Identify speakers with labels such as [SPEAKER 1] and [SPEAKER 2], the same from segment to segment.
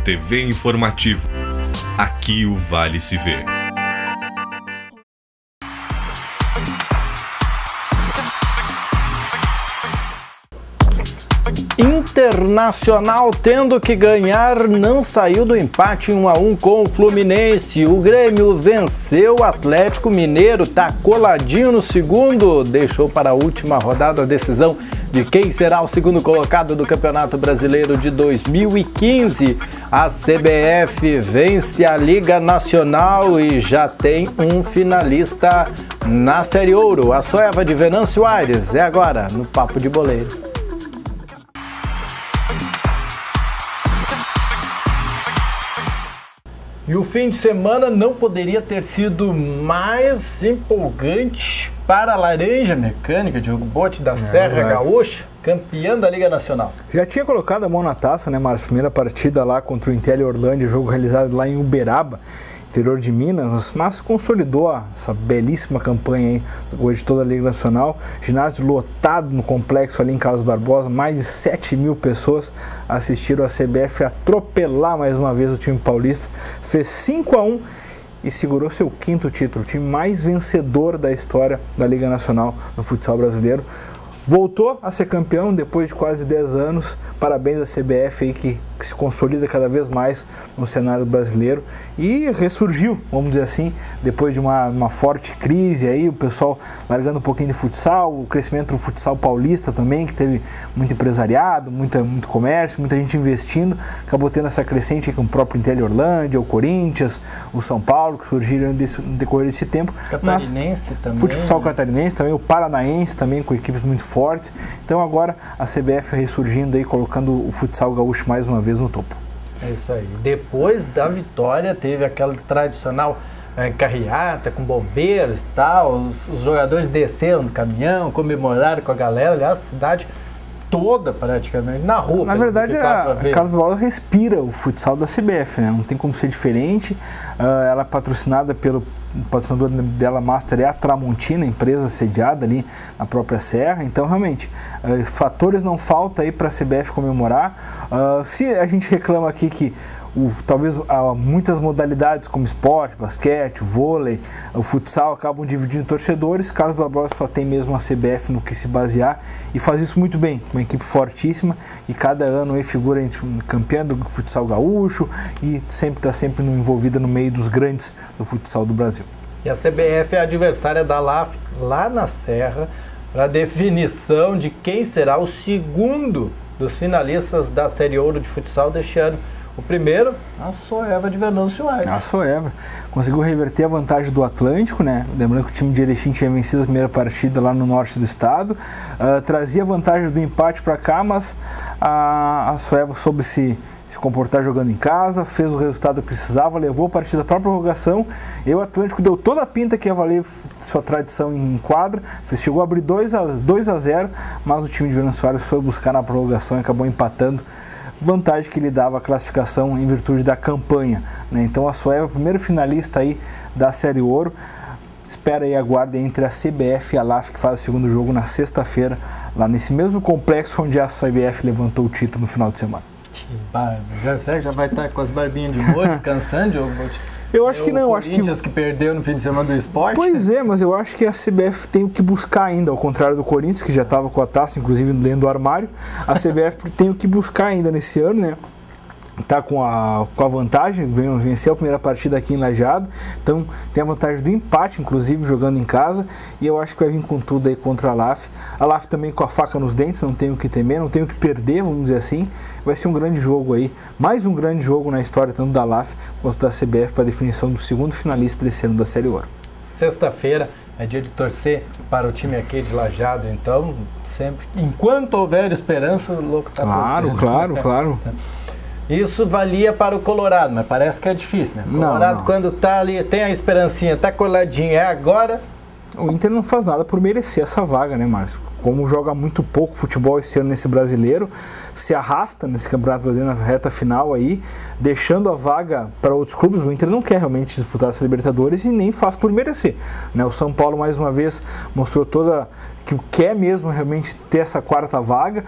[SPEAKER 1] TV Informativo. Aqui o Vale se vê.
[SPEAKER 2] Internacional tendo que ganhar, não saiu do empate em 1-1 com o Fluminense. O Grêmio venceu o Atlético Mineiro, tá coladinho no segundo, deixou para a última rodada a decisão de quem será o segundo colocado do Campeonato Brasileiro de 2015. A CBF vence a Liga Nacional e já tem um finalista na Série Ouro. A Soeva de Venâncio Aires é agora no Papo de Boleiro. E o fim de semana não poderia ter sido mais empolgante para a Laranja Mecânica, Diogo Botti da Serra Gaúcha, campeã da Liga Nacional.
[SPEAKER 3] Já tinha colocado a mão na taça, né, Márcio? Primeira partida lá contra o Intel Orlândia, jogo realizado lá em Uberaba, interior de Minas, mas consolidou essa belíssima campanha aí de toda a Liga Nacional. Ginásio lotado no complexo ali em Carlos Barbosa, mais de 7 mil pessoas assistiram a CBF atropelar mais uma vez o time paulista, fez 5-1 e segurou seu quinto título, o time mais vencedor da história da Liga Nacional no futsal brasileiro. Voltou a ser campeão depois de quase 10 anos. Parabéns à CBF aí que se consolida cada vez mais no cenário brasileiro e ressurgiu, vamos dizer assim, depois de uma forte crise aí, o pessoal largando um pouquinho de futsal, o crescimento do futsal paulista também, que teve muito empresariado, muito comércio, muita gente investindo, acabou tendo essa crescente aí com o próprio Intel Orlândia, o Corinthians, o São Paulo, que surgiram no decorrer desse tempo.
[SPEAKER 2] Catarinense também.
[SPEAKER 3] Futsal catarinense também, o paranaense também, com equipes muito fortes. Então agora a CBF ressurgindo aí, colocando o futsal gaúcho mais uma vez no topo.
[SPEAKER 2] É isso aí. Depois da vitória teve aquela tradicional carreata com bombeiros e tal, os jogadores desceram do caminhão, comemoraram com a galera, aliás, a cidade toda praticamente, na rua.
[SPEAKER 3] Na verdade, a Carlos Barbosa respira o futsal da CBF, né? Não tem como ser diferente. Ela é patrocinada pelo patrocinador dela master, é a Tramontina, empresa sediada ali na própria Serra. Então, realmente, fatores não faltam aí para a CBF comemorar. Se a gente reclama aqui que talvez muitas modalidades como esporte, basquete, vôlei, o futsal acabam dividindo torcedores, Carlos Barbosa só tem mesmo a CBF no que se basear e faz isso muito bem, uma equipe fortíssima e cada ano aí figura campeã do futsal gaúcho e está sempre envolvida no meio dos grandes do futsal do Brasil.
[SPEAKER 2] E a CBF é a adversária da LAF lá na Serra para definição de quem será o segundo dos finalistas da Série Ouro de futsal deste ano. O primeiro, a Soeva de Venâncio Aires.
[SPEAKER 3] A Soeva conseguiu reverter a vantagem do Atlântico, né? Lembrando que o time de Erechim tinha vencido a primeira partida lá no norte do estado. Trazia a vantagem do empate para cá, mas a Soeva soube se comportar jogando em casa, fez o resultado que precisava, levou a partida para a prorrogação. E o Atlântico deu toda a pinta que ia valer sua tradição em quadra, chegou a abrir 2-0, mas o time de Venâncio Aires foi buscar na prorrogação e acabou empatando. Vantagem que lhe dava a classificação em virtude da campanha, né? Então a Soeva, primeiro finalista aí da Série Ouro. Espera aí, aguarde entre a CBF e a LAF, que faz o segundo jogo na sexta-feira, lá nesse mesmo complexo onde a CBF levantou o título no final de semana.
[SPEAKER 2] Que barba, já vai estar com as barbinhas de molho, descansando, Diogo Botti?
[SPEAKER 3] Eu acho que não,
[SPEAKER 2] acho que... Corinthians que perdeu no fim de semana do esporte?
[SPEAKER 3] Pois é, mas eu acho que a CBF tem o que buscar ainda, ao contrário do Corinthians, que já estava com a taça, inclusive dentro do armário. A CBF tem o que buscar ainda nesse ano, né? Tá com a vantagem, venceu a primeira partida aqui em Lajeado, então tem a vantagem do empate, inclusive jogando em casa, e eu acho que vai vir com tudo aí contra a LAF. A LAF também com a faca nos dentes, não tem o que temer, não tem o que perder, vamos dizer assim. Vai ser um grande jogo aí, mais um grande jogo na história tanto da LAF quanto da CBF para a definição do segundo finalista desse ano da Série Ouro. Sexta-feira
[SPEAKER 2] é dia de torcer para o time aqui de Lajeado, então sempre, enquanto houver esperança, o louco está torcendo.
[SPEAKER 3] Claro.
[SPEAKER 2] Isso valia para o Colorado, mas parece que é difícil, né? O Colorado, quando tá ali, tem a esperancinha, tá coladinho, é agora.
[SPEAKER 3] O Inter não faz nada por merecer essa vaga, né, Márcio? Como joga muito pouco futebol esse ano nesse brasileiro, se arrasta nesse Campeonato Brasileiro na reta final aí, deixando a vaga para outros clubes. O Inter não quer realmente disputar essa Libertadores e nem faz por merecer, né? O São Paulo, mais uma vez, mostrou que quer mesmo realmente ter essa quarta vaga,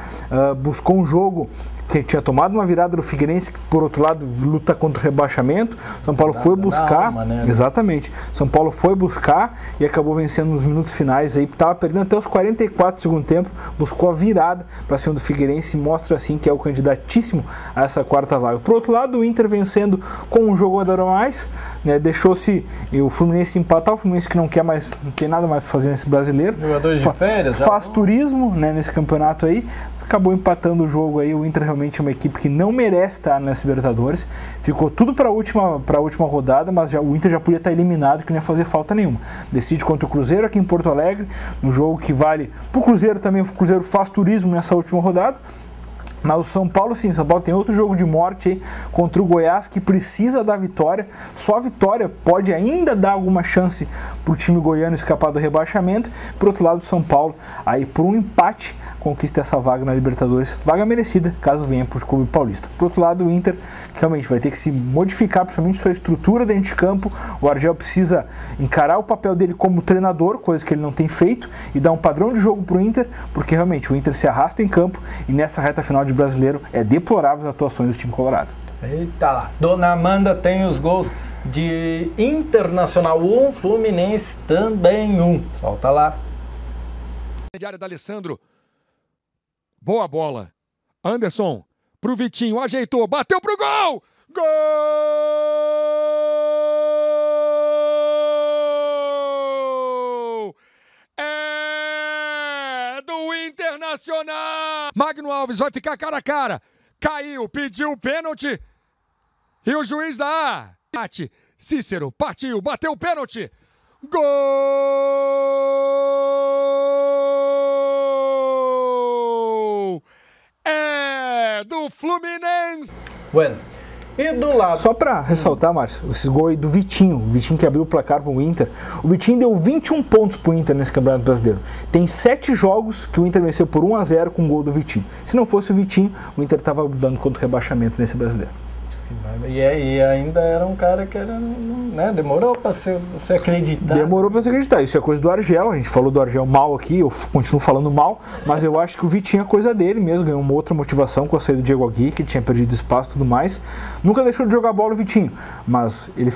[SPEAKER 3] buscou um jogo que tinha tomado uma virada do Figueirense, que por outro lado luta contra o rebaixamento. São Paulo foi buscar, exatamente, São Paulo foi buscar e acabou vencendo nos minutos finais aí, estava perdendo até os 44 do segundo tempo, buscou a virada para cima do Figueirense e mostra assim que é o candidatíssimo a essa quarta vaga. Por outro lado, o Inter vencendo com um jogador a mais, né, deixou-se o Fluminense empatar, o Fluminense que não quer mais, não tem nada mais para fazer nesse brasileiro,
[SPEAKER 2] jogadores de férias,
[SPEAKER 3] faz turismo, né, nesse campeonato aí, acabou empatando o jogo aí. O Inter realmente é uma equipe que não merece estar nessa Libertadores. Ficou tudo para a última rodada, mas o Inter já podia estar eliminado, que não ia fazer falta nenhuma. Decide contra o Cruzeiro aqui em Porto Alegre, um jogo que vale para o Cruzeiro também. O Cruzeiro faz turismo nessa última rodada. Mas o São Paulo, sim, o São Paulo tem outro jogo de morte aí contra o Goiás, que precisa da vitória. Só a vitória pode ainda dar alguma chance para o time goiano escapar do rebaixamento. Por outro lado, o São Paulo, aí por um empate, conquista essa vaga na Libertadores, vaga merecida, caso venha para o Clube Paulista. Por outro lado, o Inter, que realmente vai ter que se modificar, principalmente sua estrutura dentro de campo. O Argel precisa encarar o papel dele como treinador, coisa que ele não tem feito, e dar um padrão de jogo para o Inter, porque realmente o Inter se arrasta em campo e nessa reta final de brasileiro é deplorável as atuações do time colorado.
[SPEAKER 2] Eita lá, Dona Amanda tem os gols de Internacional 1, Fluminense também 1. Solta lá.
[SPEAKER 4] De área da Alessandro. Boa bola. Anderson pro Vitinho, ajeitou, bateu pro gol! Gol! É do Internacional! Magno Alves vai ficar cara a cara. Caiu, pediu o pênalti. E o juiz dá. Cícero partiu, bateu o pênalti. Gol! É do Fluminense.
[SPEAKER 2] Bueno. E do lado...
[SPEAKER 3] Só para ressaltar, Márcio, esse gol aí do Vitinho, o Vitinho que abriu o placar para o Inter. O Vitinho deu 21 pontos para o Inter nesse Campeonato Brasileiro. Tem 7 jogos que o Inter venceu por 1-0 com o gol do Vitinho. Se não fosse o Vitinho, o Inter estava lutando contra o rebaixamento nesse Brasileiro.
[SPEAKER 2] E ainda era um cara que era, né, demorou para você acreditar.
[SPEAKER 3] Demorou para você acreditar. Isso é coisa do Argel. A gente falou do Argel mal aqui, eu continuo falando mal, mas eu acho que o Vitinho é coisa dele mesmo. Ganhou uma outra motivação com a saída do Diego Aguirre, que ele tinha perdido espaço e tudo mais. Nunca deixou de jogar bola o Vitinho, mas ele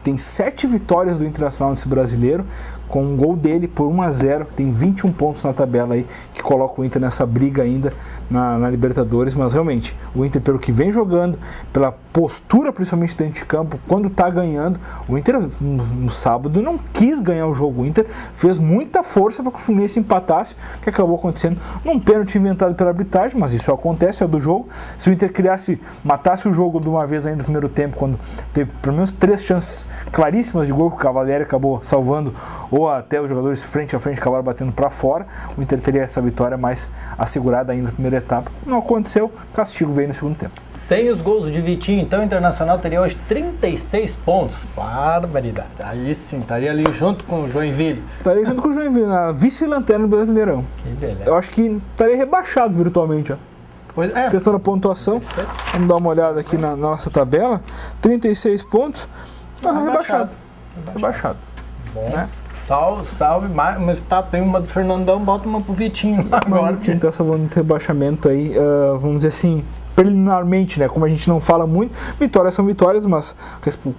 [SPEAKER 3] tem 7 vitórias do Internacional nesse brasileiro, com um gol dele por 1-0, tem 21 pontos na tabela aí, que coloca o Inter nessa briga ainda na Libertadores. Mas realmente, o Inter, pelo que vem jogando, pela postura principalmente dentro de campo, quando tá ganhando, o Inter no sábado não quis ganhar o jogo. O Inter fez muita força para que o Fluminense empatasse, que acabou acontecendo num pênalti inventado pela arbitragem, mas isso acontece, é do jogo. Se o Inter matasse o jogo de uma vez ainda no primeiro tempo, quando teve pelo menos 3 chances claríssimas de gol que o Cavalieri acabou salvando, ou até os jogadores frente a frente acabaram batendo para fora, o Inter teria essa vitória mais assegurada ainda na primeira etapa. Não aconteceu, castigo veio no segundo tempo.
[SPEAKER 2] Sem os gols de Vitinho, então o Internacional teria hoje 36 pontos. Barbaridade. Aí sim, estaria ali junto com o Joinville.
[SPEAKER 3] Estaria junto com o Joinville, na vice-lanterna do Brasileirão.
[SPEAKER 2] Que beleza.
[SPEAKER 3] Eu acho que estaria rebaixado virtualmente, ó.
[SPEAKER 2] Pois é.
[SPEAKER 3] Questão da pontuação, vamos dar uma olhada aqui na nossa tabela. 36 pontos, rebaixado.
[SPEAKER 2] Bom,
[SPEAKER 3] né?
[SPEAKER 2] Salve, mas tá, tem uma do Fernandão, bota uma pro Vitinho agora.
[SPEAKER 3] O Vitinho tá salvando o rebaixamento aí, vamos dizer assim, preliminarmente, né? Como a gente não fala muito, vitórias são vitórias, mas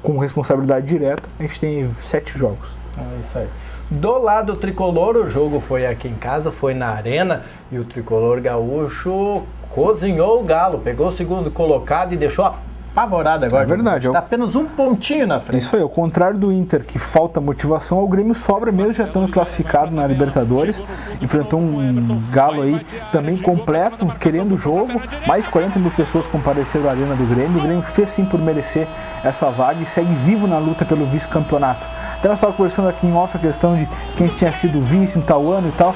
[SPEAKER 3] com responsabilidade direta, a gente tem 7 jogos.
[SPEAKER 2] É isso aí. Do lado tricolor, o jogo foi aqui em casa, foi na Arena, e o tricolor gaúcho cozinhou o Galo, pegou o segundo colocado e deixou apavorado agora.
[SPEAKER 3] É verdade.
[SPEAKER 2] Está apenas um pontinho na frente.
[SPEAKER 3] Isso aí, ao contrário do Inter, que falta motivação, o Grêmio sobra mesmo já estando classificado na Libertadores. Enfrentou um Galo aí também completo, querendo o jogo. Mais de 40 mil pessoas compareceram à Arena do Grêmio. O Grêmio fez sim por merecer essa vaga e segue vivo na luta pelo vice-campeonato. Até nós estávamos conversando aqui em off a questão de quem tinha sido vice em tal ano e tal.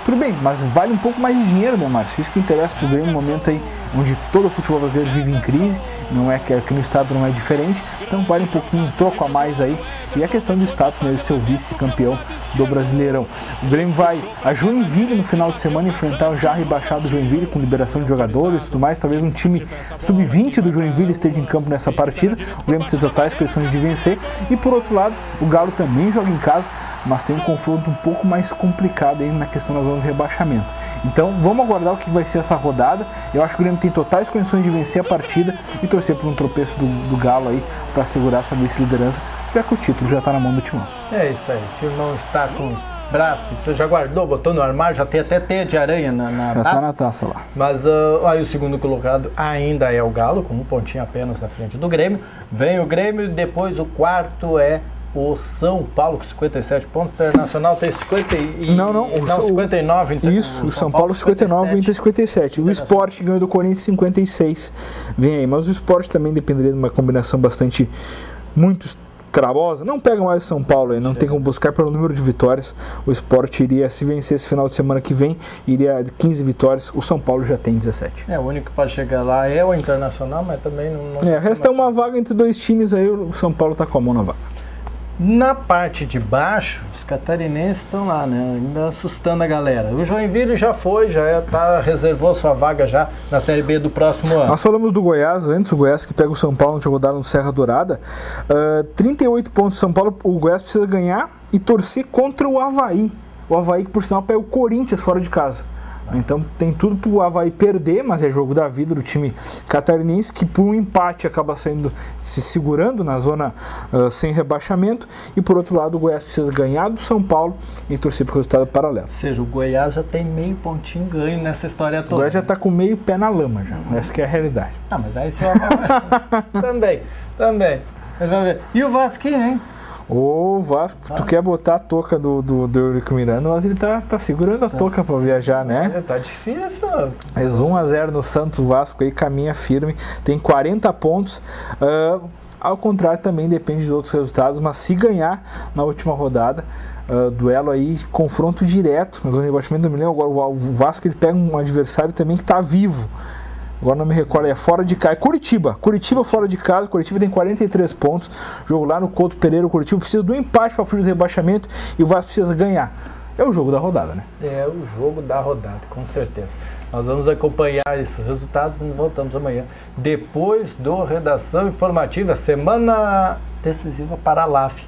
[SPEAKER 3] Tudo bem, mas vale um pouco mais de dinheiro, né, Márcio? Isso que interessa pro Grêmio no momento aí onde todo o futebol brasileiro vive em crise, não é que aqui no estado não é diferente, então vale um pouquinho, um troco a mais aí, e a questão do status mesmo de ser o vice-campeão do Brasileirão. O Grêmio vai a Joinville no final de semana enfrentar o já rebaixado Joinville com liberação de jogadores e tudo mais, talvez um time sub-20 do Joinville esteja em campo nessa partida. O Grêmio tem totais pressões de vencer, e por outro lado, o Galo também joga em casa, mas tem um confronto um pouco mais complicado aí na questão da zona zona de rebaixamento. Então vamos aguardar o que vai ser essa rodada. Eu acho que o Grêmio tem totais condições de vencer a partida e torcer por um tropeço do Galo aí para segurar essa vice-liderança, já que o título já está na mão do Timão.
[SPEAKER 2] É isso aí, o Timão está com os braços, tu já guardou, botou no armário, já tem até teia de aranha na
[SPEAKER 3] já
[SPEAKER 2] taça.
[SPEAKER 3] Tá na taça lá.
[SPEAKER 2] Mas aí o segundo colocado ainda é o Galo, com um pontinho apenas na frente do Grêmio. Vem o Grêmio, depois o quarto é o São Paulo com 57 pontos, o Internacional tem 59.
[SPEAKER 3] Isso, o São Paulo 59 e o Inter 57. O Sport ganhou do Corinthians 56. Vem aí, mas o Sport também dependeria de uma combinação muito cravosa. Não pega mais o São Paulo aí, não tem como buscar pelo número de vitórias. O Sport iria, se vencer esse final de semana que vem, iria de 15 vitórias. O São Paulo já tem 17.
[SPEAKER 2] O único que pode chegar lá é o Internacional, mas também não
[SPEAKER 3] resta uma vaga entre dois times aí, o São Paulo tá com a mão na vaga.
[SPEAKER 2] Na parte de baixo, os catarinenses estão lá, né? Ainda assustando a galera. O Joinville já foi, reservou sua vaga já na Série B do próximo ano.
[SPEAKER 3] Nós falamos do Goiás, antes o Goiás que pega o São Paulo, tinha rodado no Serra Dourada. 38 pontos São Paulo, o Goiás precisa ganhar e torcer contra o Avaí. O Avaí que por sinal pega o Corinthians fora de casa. Então tem tudo para o Avaí perder, mas é jogo da vida do time catarinense, que por um empate acaba se segurando na zona sem rebaixamento. E por outro lado o Goiás precisa ganhar do São Paulo e torcer para o resultado paralelo.
[SPEAKER 2] Ou seja, o Goiás já tem meio pontinho ganho nessa história toda.
[SPEAKER 3] O Goiás já está com meio pé na lama já, essa que é a realidade.
[SPEAKER 2] Mas aí só também. Mas vamos ver. E o Vasquinho, hein?
[SPEAKER 3] O Vasco, tu quer botar a touca do Eurico Miranda, mas ele tá segurando a touca para viajar, né?
[SPEAKER 2] Tá difícil, mano.
[SPEAKER 3] Mas 1-0 no Santos, o Vasco aí caminha firme, tem 40 pontos. Ao contrário, também depende de outros resultados, mas se ganhar na última rodada, duelo aí, confronto direto na zona de rebaixamento do Milhão. Agora o Vasco ele pega um adversário também que está vivo. Agora não me recordo, é fora de casa, é Curitiba fora de casa, Curitiba tem 43 pontos, jogo lá no Couto Pereira, o Curitiba precisa do empate para fugir do rebaixamento e o Vasco precisa ganhar. É o jogo da rodada, né? É o jogo da rodada, com certeza. Nós vamos acompanhar esses resultados e voltamos amanhã, depois do Redação Informativa, semana decisiva para a LAF.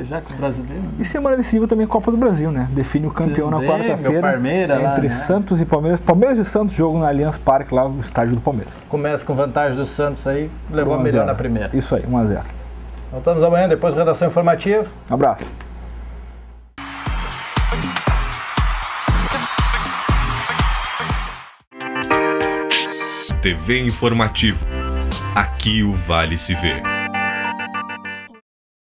[SPEAKER 3] Já que o brasileiro. E semana decisiva também Copa do Brasil, né? Define o campeão também, na quarta-feira entre lá, né? Santos e Palmeiras. Palmeiras e Santos, jogo na Allianz Parque, lá no estádio do Palmeiras. Começa com vantagem do Santos aí, levou a melhor na primeira. Isso aí, 1-0. Voltamos amanhã, depois da Redação Informativa. Abraço.
[SPEAKER 1] TV Informativo. Aqui o Vale se vê.